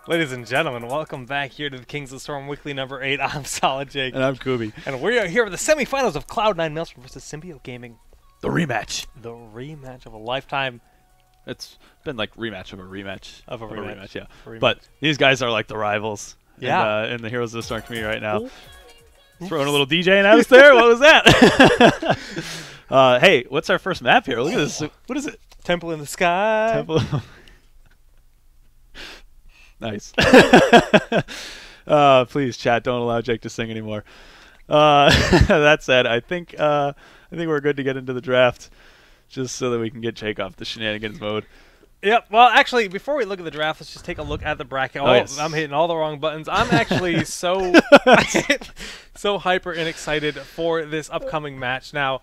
Ladies and gentlemen, welcome back here to the Kings of the Storm Weekly number 8. I'm Solid Jake. And I'm Kubi. And we are here with the semifinals of Cloud9 Maelstrom versus Symbiote Gaming. The rematch. The rematch of a lifetime. It's been like rematch of a rematch. Of a rematch. Yeah. A rematch. But these guys are like the rivals yeah. in the Heroes of the Storm community right now. Throwing a little DJ in house there. What was that? Hey, what's our first map here? Look at this. What is it? Temple in the Sky. Temple. Nice. Please, chat, don't allow Jake to sing anymore. That said, I think we're good to get into the draft, just so that we can get Jake off the shenanigans mode. Yep. Well, actually, before we look at the draft, let's just take a look at the bracket. Oh, yes. I'm hitting all the wrong buttons. I'm actually so so hyper and excited for this upcoming match. Now,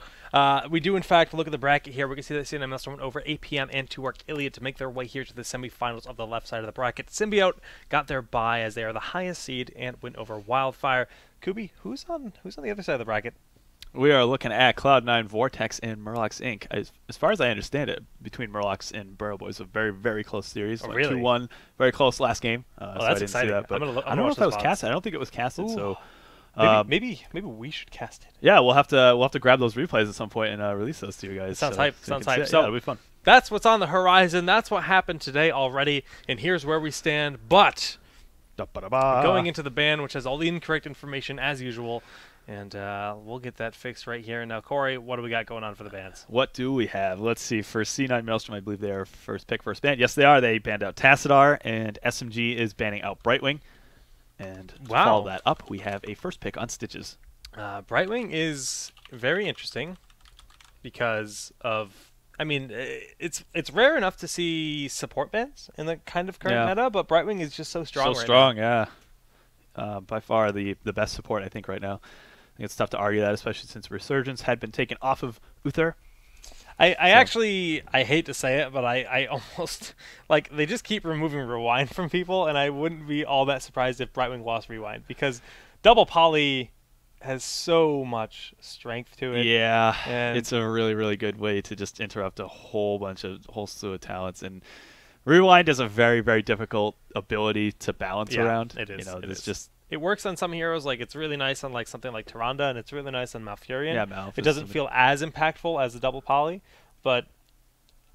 we do, in fact, look at the bracket here. We can see that CNM Maelstrom went over 8 p.m. and to work Iliad to make their way here to the semifinals of the left side of the bracket. Symbiote got their bye as they are the highest seed and went over Wildfire. Kubi, who's on the other side of the bracket? We are looking at Cloud9, Vortex, and Murlocs Inc. As far as I understand it, between Murlocs and Burrow Boys, a very, very close series. Oh, like really? 2-1, very close last game. Oh, so that's I didn't exciting. See that, but I'm gonna I don't know if that was casted. I don't think it was casted. Ooh. So Maybe we should cast it. yeah, we'll have to grab those replays at some point and release those to you guys. Sounds hype. Sounds hype. So yeah, it'll be fun. That's what's on the horizon. That's what happened today already. And here's where we stand. But going into the ban, which has all the incorrect information as usual. And we'll get that fixed right here. Now, Corey, what do we got going on for the bans? What do we have? Let's see. For C9 Maelstrom, I believe they are first pick, first ban. Yes, they are. They banned out Tassadar, and SMG is banning out Brightwing. And to follow that up, we have a first pick on Stitches. Brightwing is very interesting because of, I mean, it's rare enough to see support bans in the kind of current meta, but Brightwing is just so strong. So strong, yeah. By far the best support, I think, right now. I think it's tough to argue that, especially since Resurgence had been taken off of Uther. I hate to say it, but I almost, like, they just keep removing Rewind from people, and I wouldn't be all that surprised if Brightwing lost Rewind, because Double Poly has so much strength to it. Yeah, and it's a really, really good way to just interrupt a whole slew of talents, and Rewind is a very, very difficult ability to balance around. It is. You know, it works on some heroes, like it's really nice on like something like Tyrande, and it's really nice on Malfurion. Yeah, Malf. It doesn't feel as impactful as the double poly, but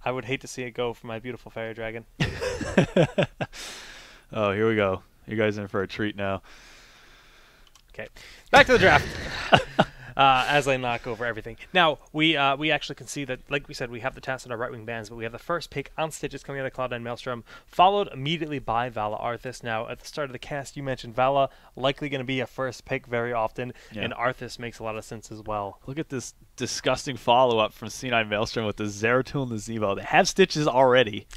I would hate to see it go for my beautiful fairy dragon. Oh, here we go. You guys are in for a treat now. Okay, back to the draft. As I knock over everything. Now, we actually can see that, like we said, we have the Tassadar right-wing bans, but we have the first pick on Stitches coming out of Cloud9 Maelstrom, followed immediately by Vala Arthas. Now, at the start of the cast, you mentioned Vala likely going to be a first pick very often, and Arthas makes a lot of sense as well. Look at this disgusting follow-up from C9 Maelstrom with the Zeratul and the Zebo. They have Stitches already.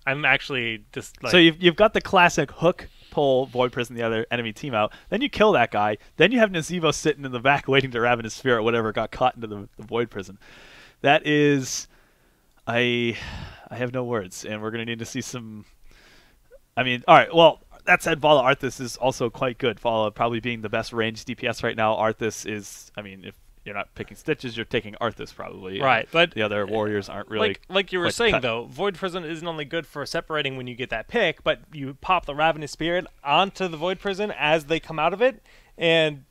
I'm actually just like... So you've got the classic hook, pull, Void Prison the other enemy team out. Then you kill that guy. Then you have Nazeebo sitting in the back waiting to Ravenous Spirit, whatever got caught into the Void Prison. That is... I have no words, and we're going to need to see some... I mean, all right, well, that said, Vala Arthas is also quite good. Vala probably being the best range DPS right now. Arthas is, I mean, if you're not picking Stitches, you're taking Arthas probably. Right, but the other warriors aren't really... Like you were saying, though, Void Prison isn't only good for separating when you get that pick, but you pop the Ravenous Spirit onto the Void Prison as they come out of it, and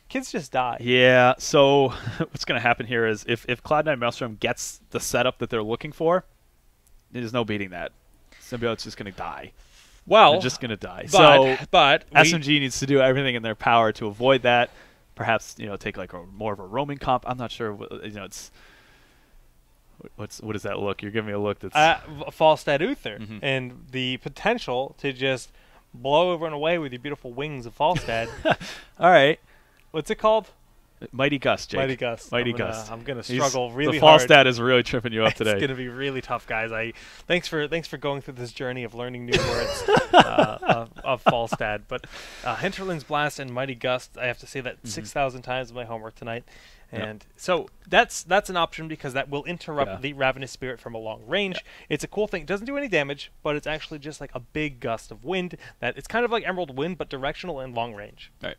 kids just die. Yeah, so what's going to happen here is if Cloud9 Maelstrom gets the setup that they're looking for, there's no beating that. Symbiote's just going to die. Well, they're just going to die. But SMG needs to do everything in their power to avoid that. Perhaps, you know, take like more of a roaming comp. I'm not sure. You know, it's what does that look? You're giving me a look that's Falstad Uther, and the potential to just blow everyone away with your beautiful wings of Falstad. All right, what's it called? Mighty Gust, Jake. Mighty Gust. Mighty Gust. I'm gonna struggle really hard. The Falstad is really tripping you up today. It's gonna be really tough, guys. Thanks for going through this journey of learning new words of Falstad. But Hinterland's Blast and Mighty Gust, I have to say that 6,000 times in my homework tonight. And so that's an option because that will interrupt the Ravenous Spirit from a long range. It's a cool thing. It doesn't do any damage, but it's actually just like a big gust of wind. That it's kind of like Emerald Wind, but directional and long range. Right.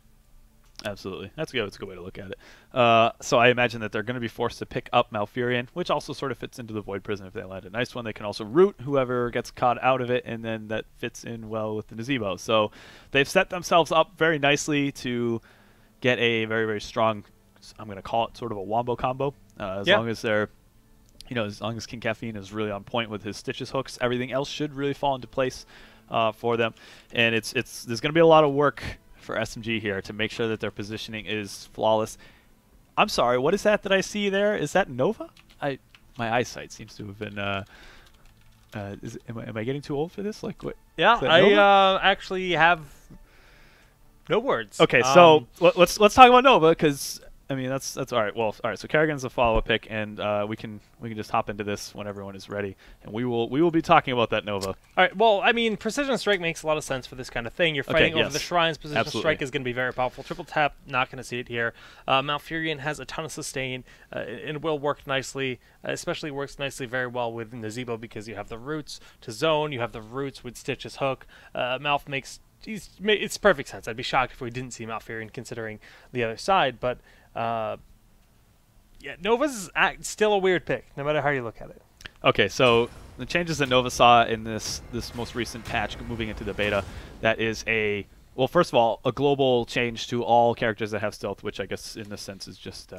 Absolutely. That's good. That's a good way to look at it. So I imagine that they're going to be forced to pick up Malfurion, which also sort of fits into the Void Prison if they land a nice one. They can also root whoever gets caught out of it, and then that fits in well with the Nazebo. So they've set themselves up very nicely to get a very, very strong, I'm going to call it sort of a wombo combo. As long as they're, as long as King Caffeine is really on point with his Stitches hooks, everything else should really fall into place for them. And there's going to be a lot of work for SMG here to make sure that their positioning is flawless. I'm sorry, what is that I see there? Is that Nova? My eyesight seems to have been. Am I getting too old for this? Like what? Yeah, I actually have no words. Okay, so let's talk about Nova, because I mean that's all right. Well, all right. So Kerrigan's a follow-up pick, and we can just hop into this when everyone is ready, and we will be talking about that Nova. All right. Well, I mean, Precision Strike makes a lot of sense for this kind of thing. You're fighting over the shrines. Precision Strike is going to be very powerful. Triple tap, not going to see it here. Malfurion has a ton of sustain, and will work nicely. Especially works nicely very well with Nazebo, because you have the roots to zone. You have the roots with Stitch's hook. Malf makes it's perfect sense. I'd be shocked if we didn't see Malfurion considering the other side, but. Yeah, Nova's still a weird pick, no matter how you look at it. Okay, so the changes that Nova saw in this most recent patch moving into the beta, that is well, first of all, a global change to all characters that have stealth, which I guess in this sense is just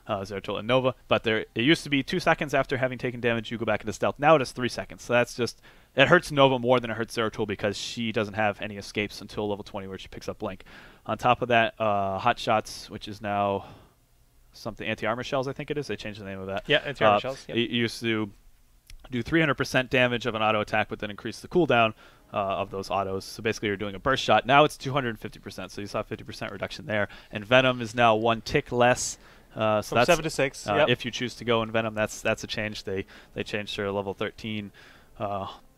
Zeratul and Nova. But it used to be 2 seconds after having taken damage, you go back into stealth. Now it is 3 seconds. So that's just, it hurts Nova more than it hurts Zeratul, because she doesn't have any escapes until level 20, where she picks up Blink. On top of that, Hot Shots, which is now something, anti-armor shells, I think it is. They changed the name of that. Yeah, anti-armor shells. Yep. You used to do 300% damage of an auto attack, but then increase the cooldown of those autos. So basically you're doing a burst shot. Now it's 250%, so you saw a 50% reduction there. And Venom is now 1 tick less. So From that's 7 to 6. If you choose to go in Venom, that's a change. They changed her level 13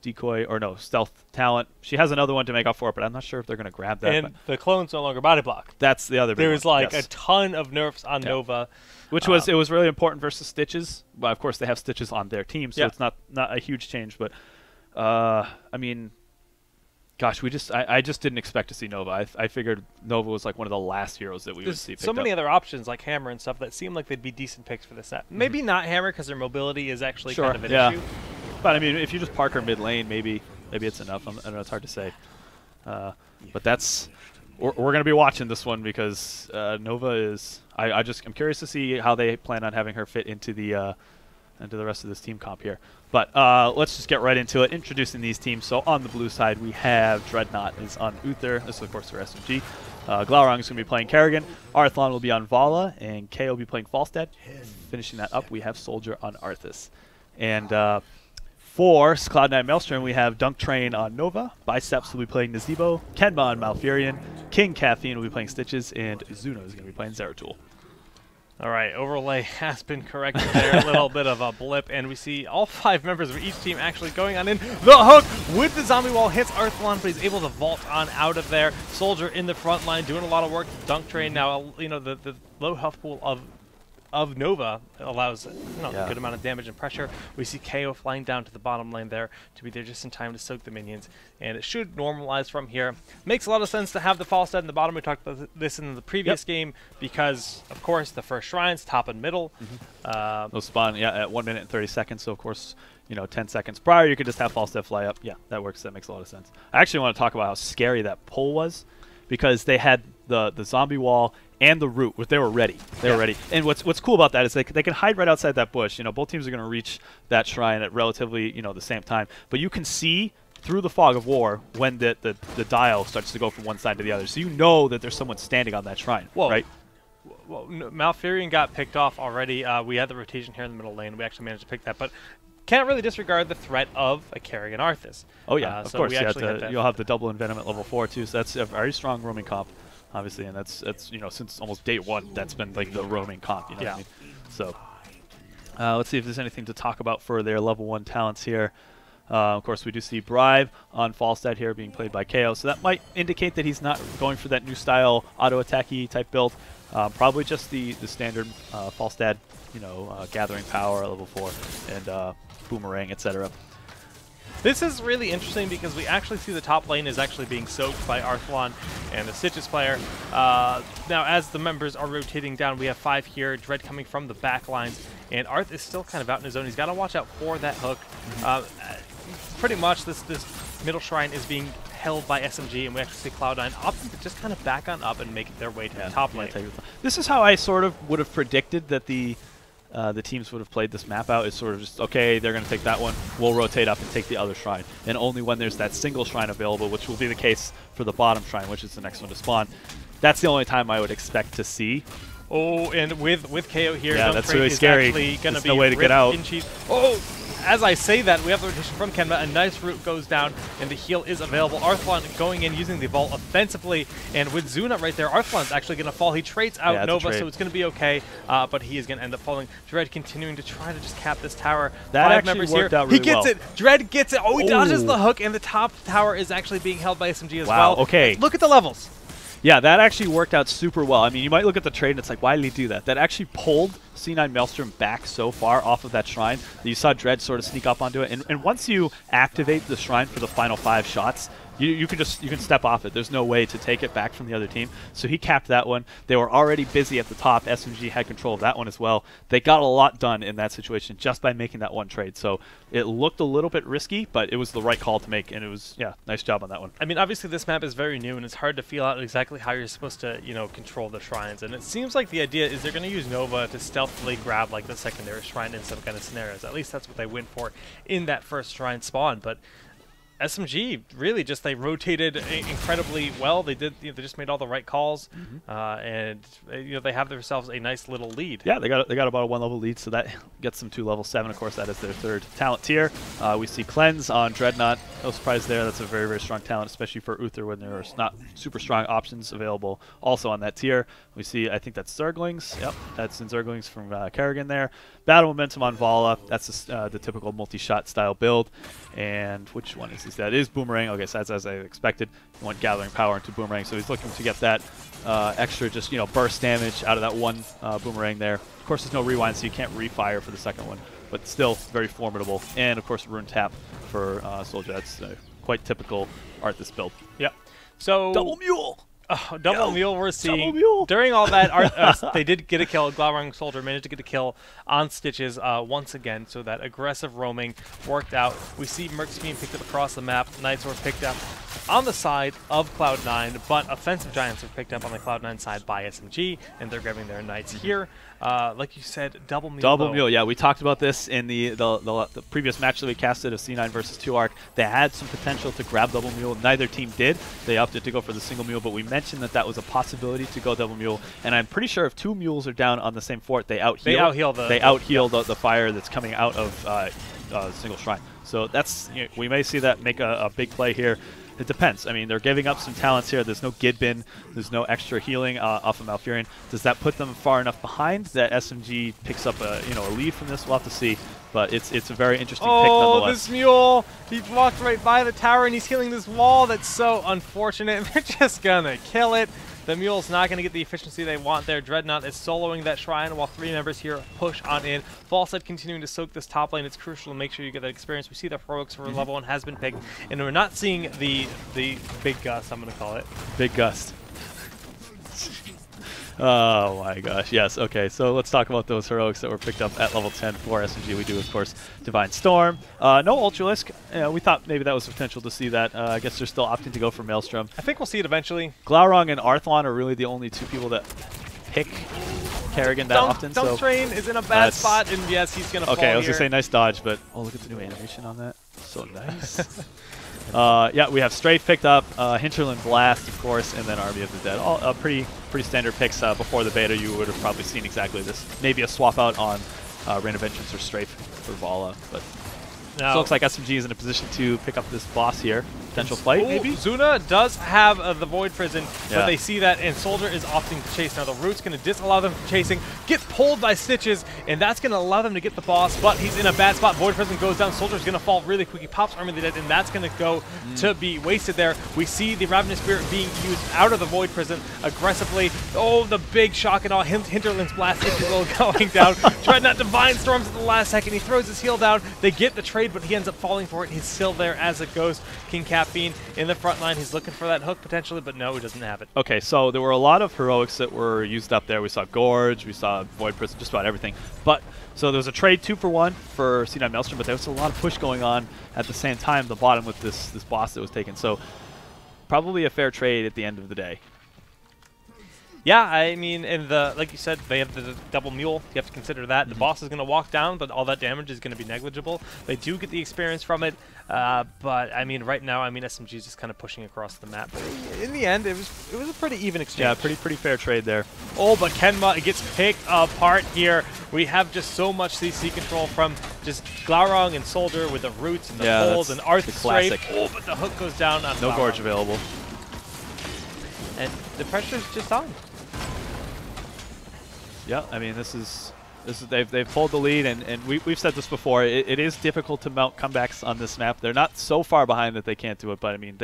decoy, or no, stealth talent. She has another one to make up for it, but I'm not sure if they're going to grab that. And the clone's no longer body block. That's the other big There was one. like a ton of nerfs on Nova. Which was, it was really important versus Stitches. But of course they have Stitches on their team, so it's not a huge change. But I mean, gosh, I just didn't expect to see Nova. I figured Nova was like one of the last heroes that we would see picked so many up. other options like Hammer and stuff that seem like they'd be decent picks for this set. Maybe not Hammer, because their mobility is actually kind of an issue. But I mean, if you just park her mid lane, maybe it's enough. I don't know, it's hard to say. But that's, we're going to be watching this one, because Nova is, I'm curious to see how they plan on having her fit into the rest of this team comp here. But let's just get right into it, introducing these teams. So on the blue side, we have Dreadnought is on Uther. This is, of course, their SMG. Glaurung is going to be playing Kerrigan. Arthlon will be on Vala, and K will be playing Falstad. Finishing that up, we have Soldier on Arthas. And for Cloud9 Maelstrom, we have Dunk Train on Nova. Biceps will be playing Nazebo. Kenma on Malfurion. King Caffeine will be playing Stitches, and Zuno is going to be playing Zeratul. All right, overlay has been corrected there. A little bit of a blip, and we see all 5 members of each team actually going on in. The hook with the zombie wall hits Arthlon, but he's able to vault on out of there. Soldier in the front line doing a lot of work. Dunk Train now, the low health pool of Nova allows a good amount of damage and pressure. We see KO flying down to the bottom lane there to be there just in time to soak the minions, and it should normalize from here. Makes a lot of sense to have the Falstad in the bottom. We talked about this in the previous game, because of course the first shrines top and middle. They'll spawn at 1 minute and 30 seconds. So of course, 10 seconds prior you could just have Falstad fly up. Yeah, that works. That makes a lot of sense. I actually want to talk about how scary that pull was, because they had the zombie wall and the root, which they were ready. They were ready. And what's cool about that is they can hide right outside that bush. Both teams are going to reach that shrine at relatively the same time. But you can see through the fog of war when the dial starts to go from one side to the other. So you know that there's someone standing on that shrine, right? Well, Malfurion got picked off already. We had the rotation here in the middle lane. We actually managed to pick that, but can't really disregard the threat of a Kerrigan Arthas. Oh yeah, of so course. You'll have the double envenom at level 4 too. So that's a very strong roaming comp, obviously, and that's since almost day 1 that's been like the roaming comp. What I mean? So let's see if there's anything to talk about for their level 1 talents here. Of course, we do see Bribe on Falstad here being played by KO, so that might indicate that he's not going for that new style auto-attacky type build. Probably just the standard Falstad, gathering power at level 4 and boomerang, etc. This is really interesting because we actually see the top lane is actually being soaked by Arthlon and the Stitches player. Now, as the members are rotating down, we have 5 here. Dread coming from the back lines, and Arth is still kind of out in his zone. He's got to watch out for that hook. Pretty much, this middle shrine is being held by SMG, and we actually see Cloud9 opting to just kind of back on up and make their way to the top lane. This is how I sort of would have predicted that the teams would have played this map out. It's sort of just, okay, they're going to take that one, we'll rotate up and take the other shrine. And only when there's that single shrine available, which will be the case for the bottom shrine, which is the next one to spawn, that's the only time I would expect to see. Oh, and with KO here, yeah, that's really scary. There's no way to get out. Oh! As I say that, we have the rotation from Kenma. A nice root goes down, and the heal is available. Arthlon going in, using the vault offensively, and with Zuna right there, Arthlon's actually going to fall. He trades out Nova, so it's going to be okay, but he is going to end up falling. Dread continuing to try to just cap this tower. That actually worked out really well. He gets it. Dread gets it. Oh, he dodges the hook, and the top tower is actually being held by SMG as well. Okay. Look at the levels. Yeah, that actually worked out super well. I mean, you might look at the trade and it's like, why did he do that? That actually pulled C9 Maelstrom back so far off of that shrine that you saw Dread sort of sneak up onto it. And once you activate the shrine for the final 5 shots, you can step off it. There's no way to take it back from the other team. So he capped that one. They were already busy at the top. SMG had control of that one as well. They got a lot done in that situation just by making that one trade. So it looked a little bit risky, but it was the right call to make, and it was, yeah, nice job on that one. I mean, obviously this map is very new, and it's hard to feel out exactly how you're supposed to, control the shrines. And it seems like the idea is they're going to use Nova to stealthily grab like the secondary shrine in some kind of scenarios. At least that's what they went for in that first shrine spawn. But SMG really just, they rotated incredibly well. They did, they just made all the right calls, and they have themselves a nice little lead. Yeah, they got about a 1-level lead, so that gets them to level 7. Of course, that is their 3rd talent tier. We see Cleanse on Dreadnought. No surprise there. That's a very, very strong talent, especially for Uther when there's not super strong options available. Also on that tier, we see, I think that's Zerglings. Yep, that's in Zerglings from Kerrigan there. Battle Momentum on Vala. That's the typical multi-shot style build. And which one is this? That is Boomerang. Okay, so that's as I expected. He went Gathering Power into Boomerang, so he's looking to get that extra just, burst damage out of that one Boomerang there. Of course, there's no rewind, so you can't refire for the second one, but still very formidable. And, of course, Rune Tap for Soldier. That's quite typical Arthas build. Yep. So Double Mule! Double Mule we're seeing. During all that, they did get a kill. Glaurung Soldier managed to get a kill on Stitches once again, so that aggressive roaming worked out. We see Mercs being picked up across the map. Knights were picked up on the side of Cloud9, but offensive Giants were picked up on the Cloud9 side by SMG, and they're grabbing their Knights here. Like you said, Double Mule. Double Mule, yeah. We talked about this in the previous match that we casted of C9 versus 2ARC. They had some potential to grab Double Mule. Neither team did. They opted to go for the single Mule, but we mentioned that that was a possibility to go Double Mule. And I'm pretty sure if 2 Mules are down on the same fort, they out-heal the fire that's coming out of single shrine. So that's, we may see that make a big play here. It depends. I mean, they're giving up some talents here. There's no Gidbin. There's no extra healing off of Malfurion. Does that put them far enough behind that SMG picks up a lead from this? We'll have to see. But it's a very interesting pick nonetheless. Oh, this Mule! He walked right by the tower and he's healing this wall. That's so unfortunate. They're just gonna kill it. The Mule's not going to get the efficiency they want there. Dreadnought is soloing that shrine while 3 members here push on in. Falsehead continuing to soak this top lane. It's crucial to make sure you get that experience. We see the heroics for level 1 has been picked, and we're not seeing the big gust, I'm going to call it. Big gust. Oh my gosh, yes. Okay, so let's talk about those heroics that were picked up at level 10 for SMG. We do, of course, Divine Storm. No Ultralisk. We thought maybe that was potential to see that. I guess they're still opting to go for Maelstrom. I think we'll see it eventually. Glaurung and Arthlon are really the only 2 people that pick Kerrigan that often. Dunk Train is in a bad spot, and yes, he's going to fall Okay, I was here. going to say nice dodge, but oh, look at the new animation on that. So nice. Yeah, we have Strafe picked up, Hinterland Blast, of course, and then Army of the Dead. All pretty standard picks. Before the beta, you would have probably seen exactly this. Maybe a swap out on Rain of Vengeance or Strafe for Vala. But it looks like SMG is in a position to pick up this boss here. potential fight, maybe? Zuna does have the Void Prison, Yeah. but they see that, and Soldier is opting to chase. Now the Root's going to disallow them from chasing, gets pulled by Stitches, and that's going to allow them to get the boss, but he's in a bad spot. Void Prison goes down, Soldier's going to fall really quick. He pops Army of the Dead, and that's going to go to be wasted there. We see the Ravenous Spirit being used out of the Void Prison aggressively. Oh, the big shock and all. Hinterland's Blast, if you will, going down. Dreadnought Divine Storms at the last second. He throws his heal down. They get the trade, but he ends up falling for it. He's still there as a ghost. King Caffeine in the front line. He's looking for that hook potentially, but no, he doesn't have it. Okay, so there were a lot of heroics that were used up there. We saw Gorge, we saw Void Prison, just about everything. But so there was a trade 2-for-1 for C9 Maelstrom, but there was a lot of push going on at the same time at the bottom with this boss that was taken. So probably a fair trade at the end of the day. Yeah, I mean, and like you said, they have the double mule. You have to consider that. The boss is going to walk down, but all that damage is going to be negligible. They do get the experience from it, but I mean, right now, I mean, SMG is just kind of pushing across the map. But in the end, it was a pretty even exchange. Yeah, pretty fair trade there. Oh, but Kenma gets picked apart here. We have just so much CC control from just Glaurung and Soldier with the roots and the pulls and Arth Strafe. Oh, but the hook goes down on No Glaurung. Gorge available. And the pressure's just on. Yeah, I mean, this is they've pulled the lead, and we've said this before. It is difficult to mount comebacks on this map. They're not so far behind that they can't do it, but I mean,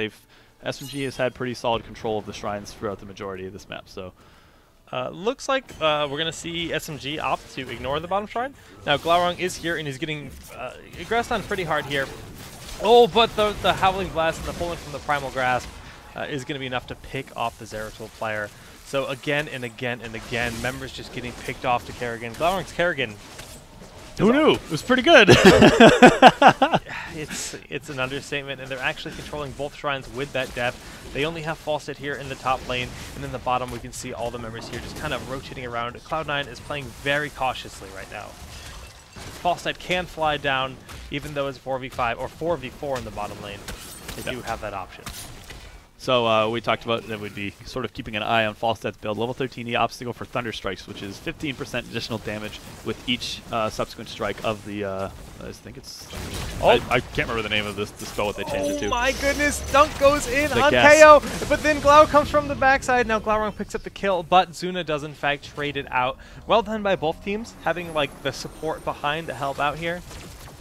SMG has had pretty solid control of the shrines throughout the majority of this map. So looks like we're going to see SMG opt to ignore the bottom shrine. Now Glaurung is here, and he's getting aggressed on pretty hard here. Oh, but the Howling Blast and the pulling from the Primal Grasp is going to be enough to pick off the Zeratul player. So again and again and again, members just getting picked off to Kerrigan. Glaurung's Kerrigan. who knew? It was pretty good. It's an understatement, and they're actually controlling both shrines with that depth. They only have Falstad here in the top lane, and in the bottom we can see all the members here just kind of rotating around. Cloud9 is playing very cautiously right now. Falstad can fly down, even though it's 4v5 or 4v4 in the bottom lane. They do have that option. So we talked about that we'd be sort of keeping an eye on Falstad's build. Level 13, he opts to go for Thunder Strikes, which is 15% additional damage with each subsequent strike of the, I think it's... Oh. I can't remember the name of this spell, what they changed it to. Oh my goodness, Dunk goes in The on gas. KO, but then Glau comes from the backside. Now Glaurung picks up the kill, but Zuna does in fact trade it out. Well done by both teams, having like the support behind to help out here.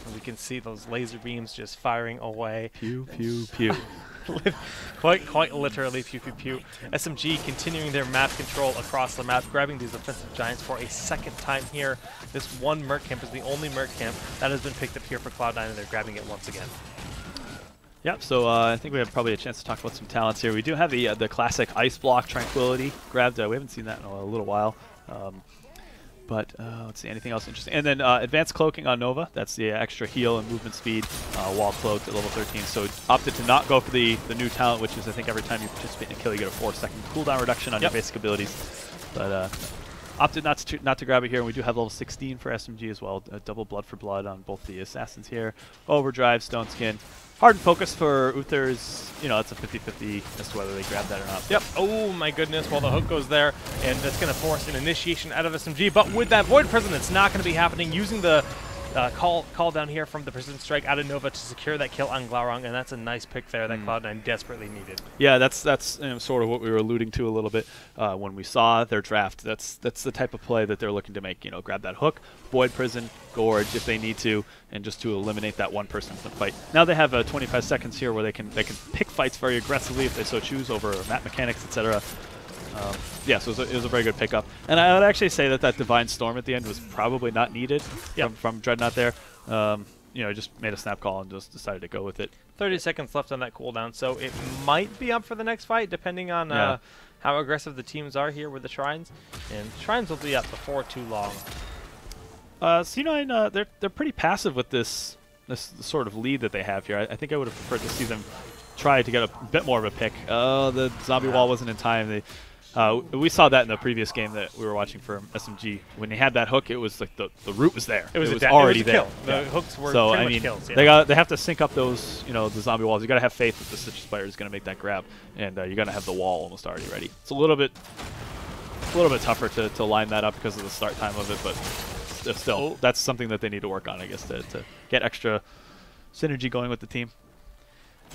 And we can see those laser beams just firing away. Pew, pew, pew. quite literally, pew pew pew. SMG continuing their map control across the map, grabbing these offensive giants for a second time here. This one Merc camp is the only Merc camp that has been picked up here for Cloud9, and they're grabbing it once again. Yep, so I think we have probably a chance to talk about some talents here. We do have the classic Ice Block Tranquility grabbed. We haven't seen that in a little while. But let's see, anything else interesting? And then Advanced Cloaking on Nova. That's the extra heal and movement speed while cloaked at level 13. So opted to not go for the new talent, which is I think every time you participate in a kill, you get a 4-second cooldown reduction on your basic abilities. But opted not to grab it here. And we do have level 16 for SMG as well. Double blood for blood on both the assassins here. Overdrive, Stone Skin. Hard and focus for Uther's, you know, it's a 50-50 as to whether they grab that or not. Yep. Oh my goodness. Well, the hook goes there, and that's going to force an initiation out of SMG. But with that Void Prison, it's not going to be happening. Using the call down here from the Precision Strike out of Nova to secure that kill on Glaurung, and that's a nice pick there that Cloud9 desperately needed. Yeah, that's sort of what we were alluding to a little bit when we saw their draft. That's the type of play that they're looking to make. You know, grab that hook, Void Prison, Gorge if they need to, and just to eliminate that one person from the fight. Now they have 25 seconds here where they can pick fights very aggressively if they so choose over map mechanics, etc. Yeah, so it was a very good pickup. And I would actually say that Divine Storm at the end was probably not needed from Dreadnought there. You know, just made a snap call and just decided to go with it. 30 seconds left on that cooldown, so it might be up for the next fight, depending on how aggressive the teams are here with the Shrines. And Shrines will be up before too long. C9, they're pretty passive with this sort of lead that they have here. I think I would have preferred to see them try to get a bit more of a pick. The zombie wall wasn't in time. We saw that in the previous game that we were watching for SMG. When they had that hook, it was like the root was there. It was already there. The hooks were so pretty I much mean, kills. Yeah. they have to sync up those, you know, the zombie walls. You got to have faith that the Stitches player is going to make that grab, and you're going to have the wall almost already ready. It's a little bit tougher to line that up because of the start time of it, but still, that's something that they need to work on, I guess, to get extra synergy going with the team.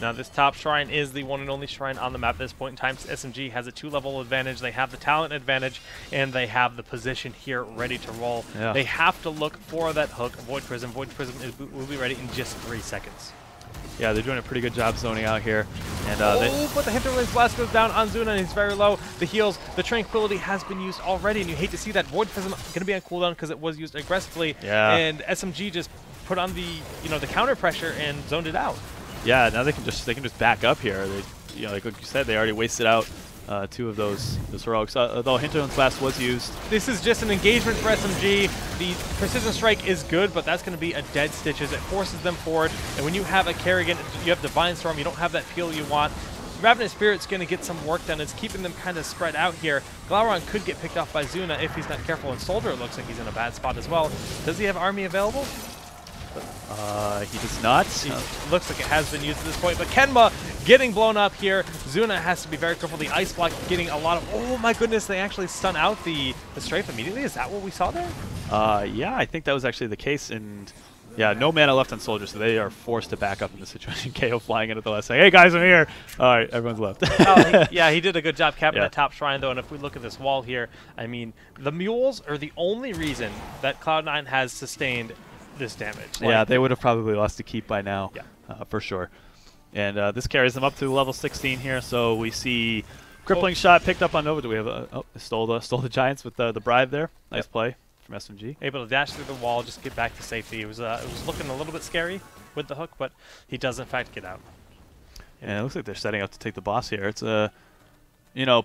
Now, this top shrine is the one and only shrine on the map at this point in time. SMG has a 2-level advantage. They have the talent advantage, and they have the position here ready to roll. Yeah. They have to look for that hook. Void Prism. Void Prism will be ready in just 3 seconds. Yeah, they're doing a pretty good job zoning out here. And but the Hinterland's Blast goes down on Zuna, and he's very low. The heals, the Tranquility has been used already, and you hate to see that. Void Prism going to be on cooldown because it was used aggressively. Yeah. And SMG just put on the the counter pressure and zoned it out. Yeah, now they can just back up here. They, like you said, they already wasted out 2 of those heroics. Though Hinterland's Blast was used. This is just an engagement for SMG. The Precision Strike is good, but that's going to be a dead Stitches. It forces them forward, and when you have a Kerrigan, you have Divine Storm, you don't have that peel you want. Ravenous Spirit's going to get some work done. It's keeping them kind of spread out here. Glauron could get picked off by Zuna if he's not careful, and Soldier looks like he's in a bad spot as well. Does he have Army available? He does not. Looks like it has been used at this point, but Kenma getting blown up here. Zuna has to be very careful. The Ice Block getting a lot of... Oh my goodness, they actually stun out the Strafe immediately. Is that what we saw there? Yeah, I think that was actually the case, and yeah, no mana left on Soldier, so they are forced to back up in this situation. KO flying in at the last saying, "Hey guys, I'm here." All right, everyone's left. Yeah, he did a good job capping that top shrine though, and if we look at this wall here, I mean, the mules are the only reason that Cloud9 has sustained this damage. Yeah, they would have probably lost a keep by now, for sure. And this carries them up to level 16 here, so we see Crippling Shot picked up on Nova. Do we have a... Oh, stole the Giants with the bribe there. Nice play from SMG. Able to dash through the wall, just get back to safety. It was looking a little bit scary with the hook, but he does in fact get out. And it looks like they're setting up to take the boss here. It's a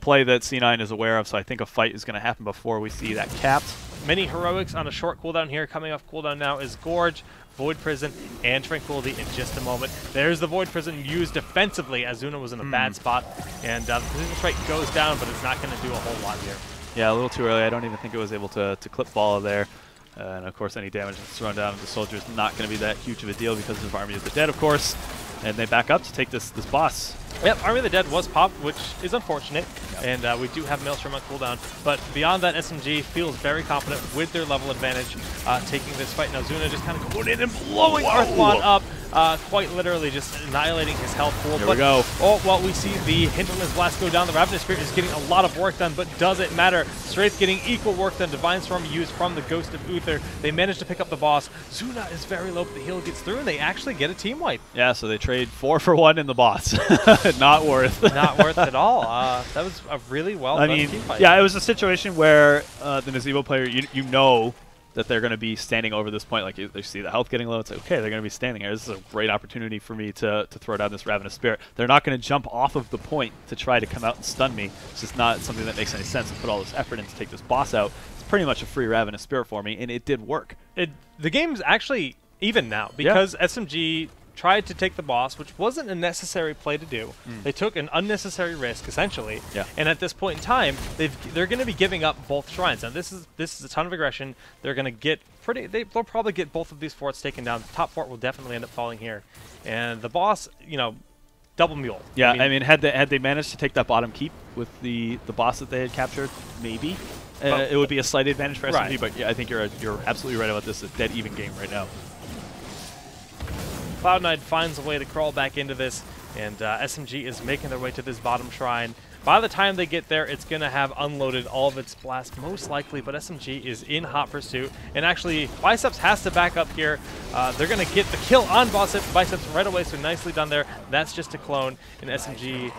play that C9 is aware of, so I think a fight is going to happen before we see that capped. Many heroics on a short cooldown here. Coming off cooldown now is Gorge, Void Prison, and Tranquility in just a moment. There's the Void Prison used defensively as Zuna was in a bad spot. And the Precision Strike goes down, but it's not going to do a whole lot here. Yeah, a little too early. I don't even think it was able to clip ball there. And of course, any damage that's thrown down to the Soldier is not going to be that huge of a deal because of Army of the Dead, of course. And they back up to take this boss. Yep, Army of the Dead was popped, which is unfortunate, and we do have Maelstrom on cooldown. But beyond that, SMG feels very confident with their level advantage, taking this fight. Now Zuna just kind of going in and blowing Arthlon up, quite literally just annihilating his health pool. Here we go. Oh, well, we see the Hinterland's Blast go down. The Ravenous Spirit is getting a lot of work done, but does it matter? Strafe getting equal work done. Divine Storm used from the Ghost of Uther. They managed to pick up the boss. Zuna is very low, but the heal gets through, and they actually get a team wipe. Yeah, so they trade 4 for 1 in the boss. Not worth. Not worth at all. That was a really well done team fight. Yeah, it was a situation where the Nazebo player, you know that they're going to be standing over this point. Like, they see the health getting low. It's like, okay, they're going to be standing here. This is a great opportunity for me to throw down this Ravenous Spirit. They're not going to jump off of the point to try to come out and stun me. It's just not something that makes any sense to put all this effort in to take this boss out. It's pretty much a free Ravenous Spirit for me, and it did work. The game's actually even now because SMG tried to take the boss, which wasn't a necessary play to do. They took an unnecessary risk, essentially. Yeah. And at this point in time, they're going to be giving up both shrines. Now, this is a ton of aggression. They're going to get they'll probably get both of these forts taken down. The top fort will definitely end up falling here, and the boss, double mule. Yeah, I mean, had they managed to take that bottom keep with the boss that they had captured, maybe it would be a slight advantage for SMG. Right. But yeah, I think you're absolutely right about this. It's a dead even game right now. Cloud9 finds a way to crawl back into this, and SMG is making their way to this bottom shrine. By the time they get there, it's going to have unloaded all of its blast, most likely, but SMG is in hot pursuit. And actually, Biceps has to back up here. They're going to get the kill on Biceps right away, so nicely done there. That's just a clone, and SMG,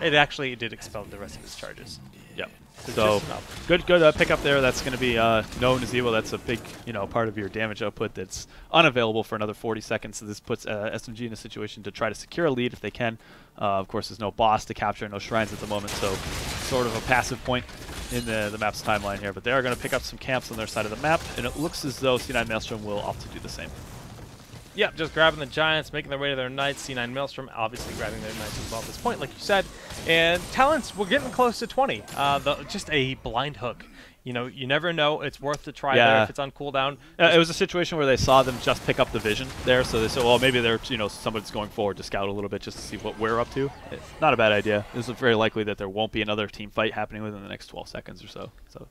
it did expel the rest of its charges. Yep. So good pick up there. That's going to be no Nazebo. That's a big part of your damage output that's unavailable for another 40 seconds. So this puts SMG in a situation to try to secure a lead if they can. Of course, there's no boss to capture, no shrines at the moment, so sort of a passive point in the map's timeline here. But they are going to pick up some camps on their side of the map, and it looks as though C9 Maelstrom will opt to do the same. Yep, just grabbing the Giants, making their way to their Knights. C9 Maelstrom obviously grabbing their Knights as well at this point, like you said. And talents, we're getting close to 20. Just a blind hook you never know. It's worth to try there if it's on cooldown. It was a situation where they saw them just pick up the vision there, so they said, well, maybe they're somebody's going forward to scout a little bit just to see what we're up to. It's not a bad idea. It's very likely that there won't be another team fight happening within the next 12 seconds or so. So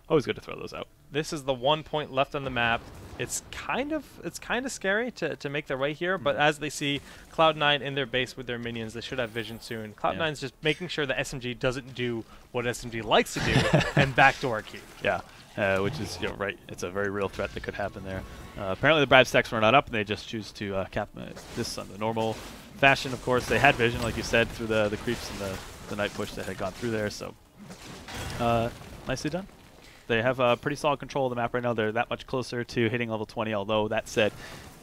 always good to throw those out. This is the 1 point left on the map. It's kind of scary to make their way here, but as they see Cloud9 in their base with their minions, they should have vision soon. Cloud9's just making sure that SMG doesn't do what SMG likes to do and backdoor keep. Yeah, which is right. It's a very real threat that could happen there. Apparently the Brad stacks were not up, and they just choose to cap this on the normal fashion. Of course, they had vision, like you said, through the creeps and the night push that had gone through there. So nicely done. They have pretty solid control of the map right now. They're that much closer to hitting level 20, although that said,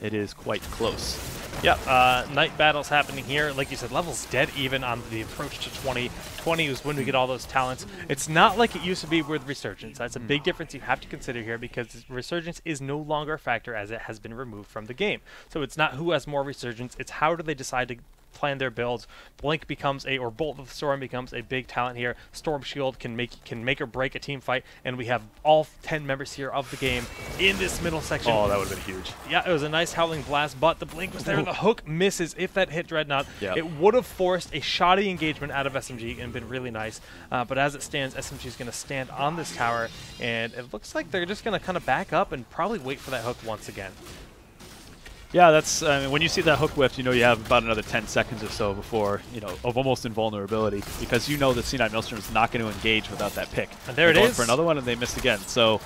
it is quite close. Yeah, night battles happening here. Like you said, level's dead even on the approach to 20. 20 is when we get all those talents. It's not like it used to be with Resurgence. That's a big difference you have to consider here, because Resurgence is no longer a factor as it has been removed from the game. So it's not who has more Resurgence, it's how do they decide to plan their builds. Blink becomes or Bolt of the Storm becomes a big talent here. Storm Shield can make or break a team fight, and we have all 10 members here of the game in this middle section. Oh, that would have been huge. Yeah, it was a nice Howling Blast, but the Blink was there, and the hook misses. If that hit Dreadnought, it would have forced a shoddy engagement out of SMG and been really nice. But as it stands, SMG is going to stand on this tower, and it looks like they're just going to kind of back up and probably wait for that hook once again. Yeah, that's when you see that hook whiff, you have about another 10 seconds or so before, of almost invulnerability, because the C9 Maelstrom is not going to engage without that pick. And there it is. For another one, and they missed again. So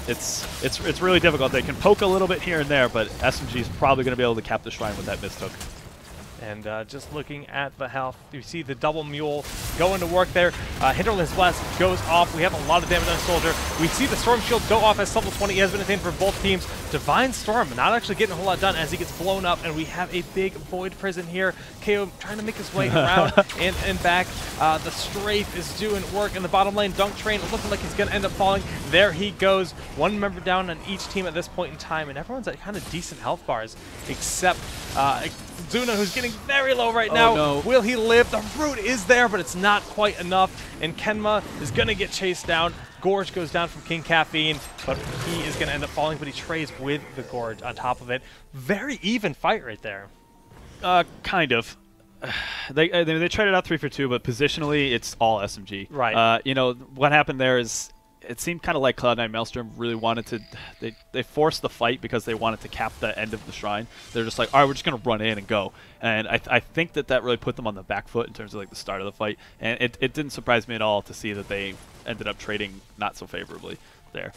it's really difficult. They can poke a little bit here and there, but SMG is probably going to be able to cap the shrine with that missed hook. And just looking at the health, you see the double mule going to work there. Hinterland's Blast goes off. We have a lot of damage on Soldier. We see the Storm Shield go off as level 20. He has been attained for both teams. Divine Storm not actually getting a whole lot done as he gets blown up, and we have a big Void Prison here. KO trying to make his way around and back. The Strafe is doing work in the bottom lane. Dunk Train looking like he's going to end up falling. There he goes. One member down on each team at this point in time, and everyone's at kind of decent health bars, except Zuna, who's getting very low right now. No. Will he live? The root is there, but it's not quite enough. And Kenma is going to get chased down. Gorge goes down from King Caffeine, but he is going to end up falling, but he trays with the Gorge on top of it. Very even fight right there. Kind of. They tried it out 3 for 2, but positionally, it's all SMG. Right. What happened there is it seemed kind of like Cloud9 Maelstrom really wanted to. They forced the fight because they wanted to cap the end of the shrine. They're just like, all right, we're just going to run in and go. And I think that really put them on the back foot in terms of the start of the fight. And it didn't surprise me at all to see that they ended up trading not so favorably there.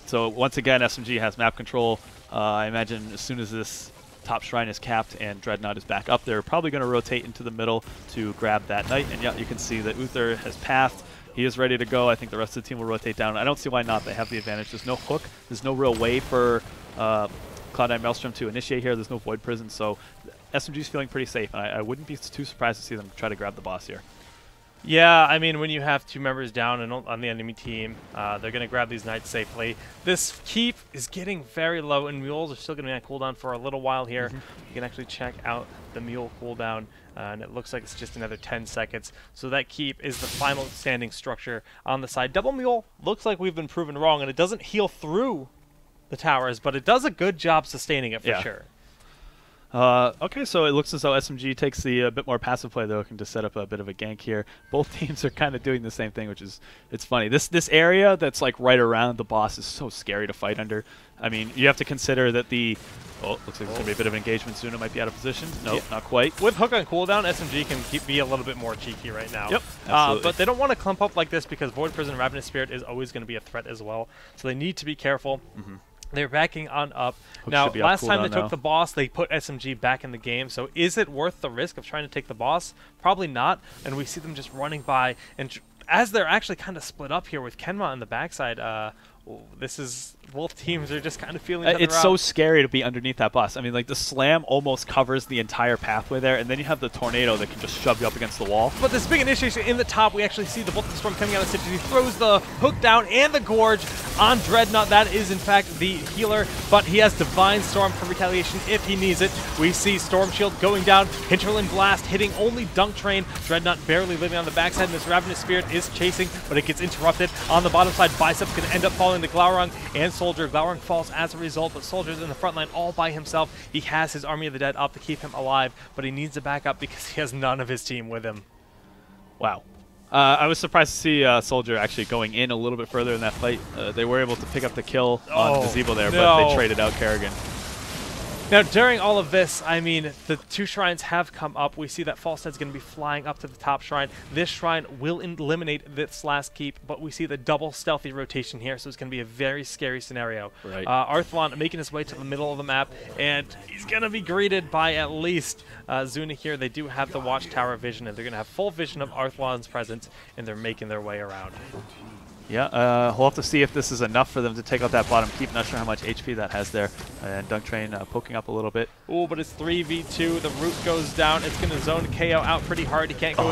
So once again, SMG has map control. I imagine as soon as this top shrine is capped and Dreadnought is back up, they're probably going to rotate into the middle to grab that knight. And yeah, you can see that Uther has pathed. He is ready to go. I think the rest of the team will rotate down. I don't see why not. They have the advantage. There's no hook. There's no real way for Cloud9 Maelstrom to initiate here. There's no Void Prison, so SMG's feeling pretty safe. And I wouldn't be too surprised to see them try to grab the boss here. Yeah, I mean, when you have 2 members down and on the enemy team, they're going to grab these knights safely. This keep is getting very low, and mules are still going to be on cooldown for a little while here. You can actually check out the mule cooldown, and it looks like it's just another 10 seconds. So that keep is the final standing structure on the side. Double mule looks like we've been proven wrong, and it doesn't heal through the towers, but it does a good job sustaining it for sure. Okay, so it looks as though SMG takes the bit more passive play, though, looking to set up a bit of a gank here. Both teams are kind of doing the same thing, which is it's funny. This area that's like right around the boss is so scary to fight under. I mean, you have to consider that the looks like there's gonna be a bit of engagement soon. It might be out of position. Nope, not quite. With hook on cooldown, SMG can be a little bit more cheeky right now. Yep, absolutely. But they don't want to clump up like this because Void Prison and Ravenous Spirit is always going to be a threat as well. So they need to be careful. They're backing on up. Hook now, last time they now. took the boss, they put SMG back in the game. So is it worth the risk of trying to take the boss? Probably not. And we see them just running by. And as they're actually kind of split up here with Kenma on the backside, this is both teams are just kind of feeling each other It's out. so scary to be underneath that bus. I mean, like, the slam almost covers the entire pathway there, and then you have the tornado that can just shove you up against the wall. But this big initiation in the top, we actually see the Bolt of the Storm coming out of the Stitches. He throws the hook down and the Gorge on Dreadnought. That is, in fact, the healer, but he has Divine Storm for retaliation if he needs it. We see Storm Shield going down, Hinterland Blast hitting only Dunk Train. Dreadnought barely living on the backside, and this Ravenous Spirit is chasing, but it gets interrupted. On the bottom side, Bicep's going to end up following the Glaurung and Soldier. Glaurung falls as a result, but Soldier's in the front line all by himself. He has his Army of the Dead up to keep him alive, but he needs to back up because he has none of his team with him. Wow. I was surprised to see Soldier actually going in a little bit further in that fight. They were able to pick up the kill on Gazebo there, but they traded out Kerrigan. Now, during all of this, I mean, the two shrines have come up. We see that Falstead's going to be flying up to the top shrine. This shrine will eliminate this last keep, but we see the double stealthy rotation here, so it's going to be a very scary scenario. Right. Arthlon making his way to the middle of the map, and he's going to be greeted by at least Zuna here. They do have the Watchtower vision, and they're going to have full vision of Arthlon's presence, and they're making their way around. Yeah, we'll have to see if this is enough for them to take out that bottom keep. Not sure how much HP that has there. And Dunk Train poking up a little bit. Oh, but it's 3v2. The root goes down. It's going to zone KO out pretty hard. He can't go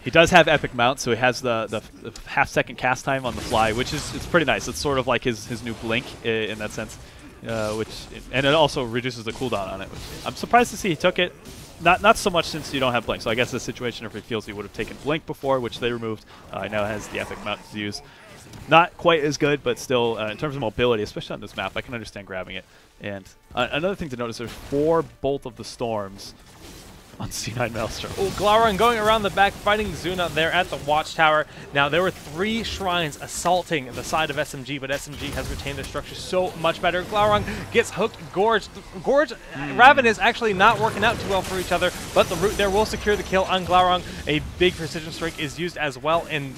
He does have Epic Mount, so he has the half-second cast time on the fly, which is it's pretty nice. It's sort of like his new Blink in that sense, and it also reduces the cooldown on it. I'm surprised to see he took it. Not so much since you don't have Blink. So I guess the situation if he feels he would have taken Blink before, which they removed, now has the Epic Mount to use. Not quite as good, but still, in terms of mobility, especially on this map, I can understand grabbing it. And another thing to notice, there's 4 Bolt of the Storms on C9 Maelstrom. Oh, Glaurung going around the back, fighting Zuna there at the Watchtower. Now, there were 3 shrines assaulting the side of SMG, but SMG has retained their structure so much better. Glaurung gets hooked. Gorge, Raven is actually not working out too well for each other, but the root there will secure the kill on Glaurung. A big precision strike is used as well, and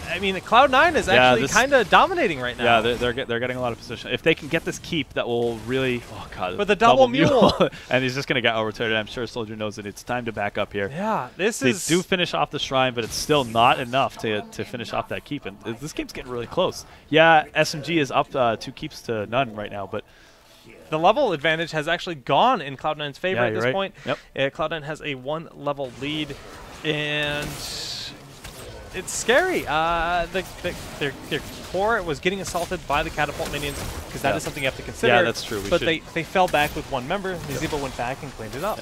I mean, Cloud9 is actually kind of dominating right now. Yeah, they're getting a lot of position. If they can get this keep, that will really... Oh, God. But the double mule. And he's just going to get overturned. I'm sure Soldier knows that it's time to back up here. Yeah, They do finish off the shrine, but it's still not enough to finish off that keep. And this game's getting really close. Yeah, SMG is up 2 keeps to none right now, but... The level advantage has actually gone in Cloud9's favor at this point. Yep. Cloud9 has a 1-level lead, and... it's scary. Their core was getting assaulted by the catapult minions because that is something you have to consider. Yeah, that's true. But they fell back with 1 member. Zebo went back and cleaned it up.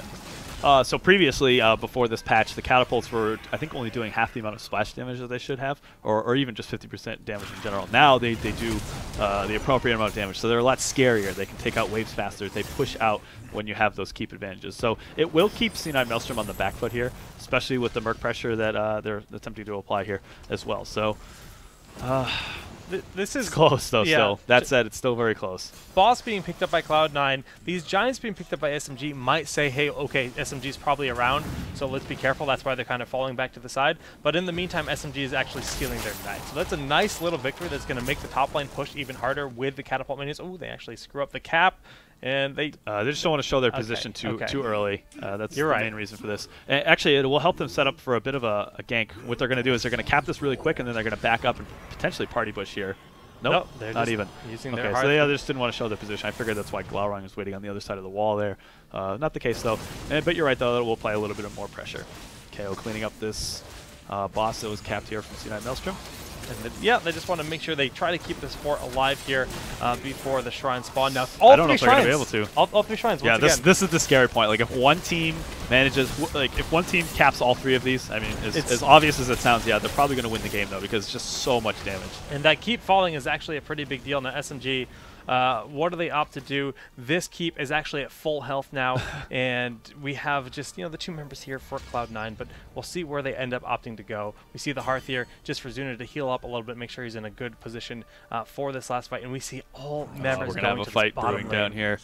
So previously, before this patch, the catapults were, I think, only doing half the amount of splash damage that they should have, or even just 50% damage in general. Now they do the appropriate amount of damage, so they're a lot scarier. They can take out waves faster. They push out when you have those keep advantages. So it will keep C9 Maelstrom on the back foot here, especially with the Merc pressure that they're attempting to apply here as well. So this is close, though, still. That said, it's still very close. Boss being picked up by Cloud9, these Giants being picked up by SMG might say, hey, okay, SMG's probably around, so let's be careful. That's why they're kind of falling back to the side. But in the meantime, SMG is actually stealing their night. So that's a nice little victory that's going to make the top lane push even harder with the catapult minions. Oh, they actually screw up the cap. And they just don't want to show their position too early. That's the main reason for this. And actually, it will help them set up for a bit of a gank. What they're going to do is they're going to cap this really quick, and then they're going to back up and potentially party bush here. Nope, they're not even. Using okay, their so they just didn't want to show their position. I figured that's why Glaurung is waiting on the other side of the wall there. Not the case, though. But you're right, though. It will apply a little bit of more pressure. KO cleaning up this boss that was capped here from C9 Maelstrom. And they just want to make sure they try to keep this fort alive here before the shrine spawn. Now, I don't know if they're going to be able to. All 3 shrines. Yeah, this is the scary point. Like, if one team manages, if one team caps all 3 of these, I mean, as obvious as it sounds, yeah, they're probably going to win the game though because it's just so much damage. And that keep falling is actually a pretty big deal. Now, SMG. What do they opt to do? This keep is actually at full health now, and we have just the 2 members here for Cloud9, but we'll see where they end up opting to go. We see the Hearth here just for Zuna to heal up a little bit, make sure he's in a good position for this last fight, and we see all members we're going gonna have a fight brewing down here.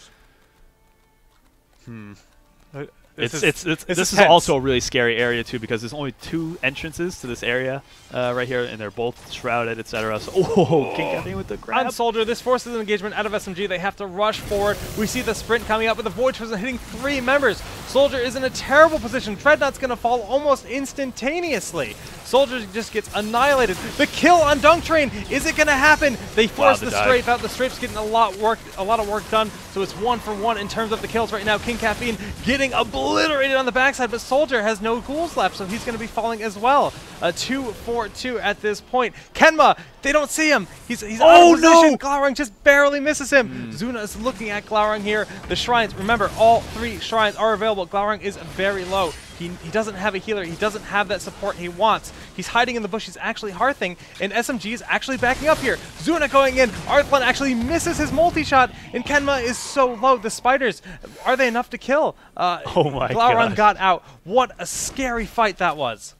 This is also a really scary area too because there's only 2 entrances to this area right here, and they're both shrouded, etc. So, King Catherine with the grab. On Soldier, this forces an engagement out of SMG. They have to rush forward. We see the sprint coming up with the Void Prison hitting 3 members. Soldier is in a terrible position. Dreadnought's going to fall almost instantaneously. Soldier just gets annihilated. The kill on Dunk Train. Is it going to happen? They force the strafe out. The strafe's getting a lot of work done. So it's 1 for 1 in terms of the kills right now. King Caffeine getting obliterated on the backside, but Soldier has no ghouls left, so he's going to be falling as well. 2 for 2 at this point. Kenma, they don't see him. He's out of position. Glaurung just barely misses him. Zuna is looking at Glaurung here. The shrines, remember, all 3 shrines are available. Glaurung is very low. He doesn't have a healer. He doesn't have that support he wants. He's hiding in the bush. He's actually hearthing, and SMG is actually backing up here. Zuna going in. Arthlon actually misses his multi-shot, and Kenma is so low. The spiders, are they enough to kill? Oh my god. Glaurung got out. What a scary fight that was.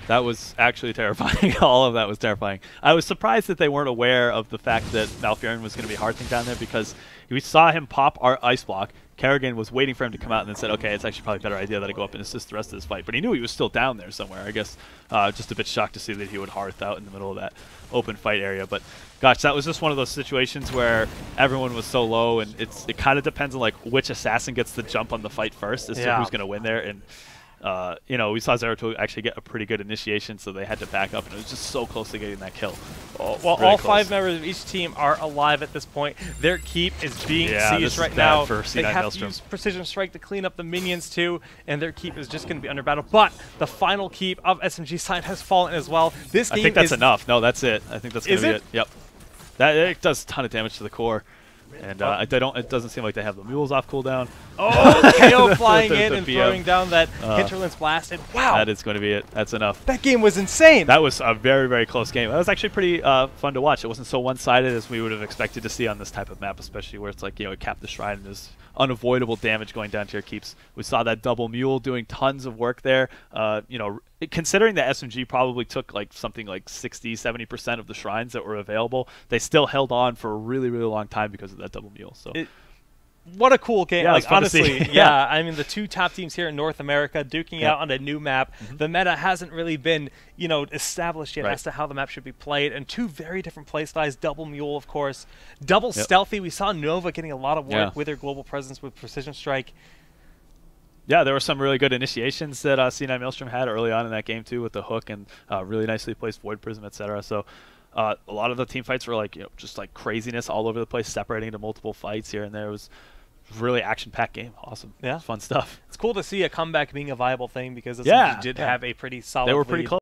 That was actually terrifying. All of that was terrifying. I was surprised that they weren't aware of the fact that Malfurion was going to be hearthing down there, because we saw him pop our ice block. Kerrigan was waiting for him to come out and then said, okay, it's actually probably a better idea that I go up and assist the rest of this fight. But he knew he was still down there somewhere. I guess just a bit shocked to see that he would hearth out in the middle of that open fight area. But gosh, that was just one of those situations where everyone was so low, and it kind of depends on like which assassin gets the jump on the fight first as to who's going to win there. And you know, we saw Zeratul actually get a pretty good initiation, so they had to back up, and it was just so close to getting that kill. Well, really all 5 members of each team are alive at this point. Their keep is being sieged right now. They have to use Precision Strike to clean up the minions too, and their keep is just going to be under battle. But the final keep of SMG side has fallen as well. This game I think that's enough. No, that's it. I think that's going to be it. Yep. It does a ton of damage to the core. And it doesn't seem like they have the mules off cooldown. Oh, KO flying in and throwing down that Hinterland's Blast. And wow. That is going to be it. That's enough. That game was insane. That was a very, very close game. That was actually pretty fun to watch. It wasn't so one-sided as we would have expected to see on this type of map, especially where it's like, you know, cap the shrine and there's unavoidable damage going down to your keeps. We saw that double mule doing tons of work there. You know, considering that SMG probably took like something like 60-70% of the shrines that were available, they still held on for a really, really long time because of that double mule. So what a cool game. Yeah, like, honestly, yeah. I mean, the 2 top teams here in North America duking out on a new map. The meta hasn't really been, you know, established yet as to how the map should be played. And 2 very different play styles. Double Mule, of course. Double Stealthy. We saw Nova getting a lot of work with her global presence with Precision Strike. Yeah, there were some really good initiations that C9 Maelstrom had early on in that game, too, with the hook and really nicely placed Void Prism, etc. So a lot of the team fights were like, you know, just like craziness all over the place, separating into multiple fights here and there. It was really action-packed game. Awesome. Yeah. Fun stuff. It's cool to see a comeback being a viable thing, because SMG did have a pretty solid lead. They were pretty close.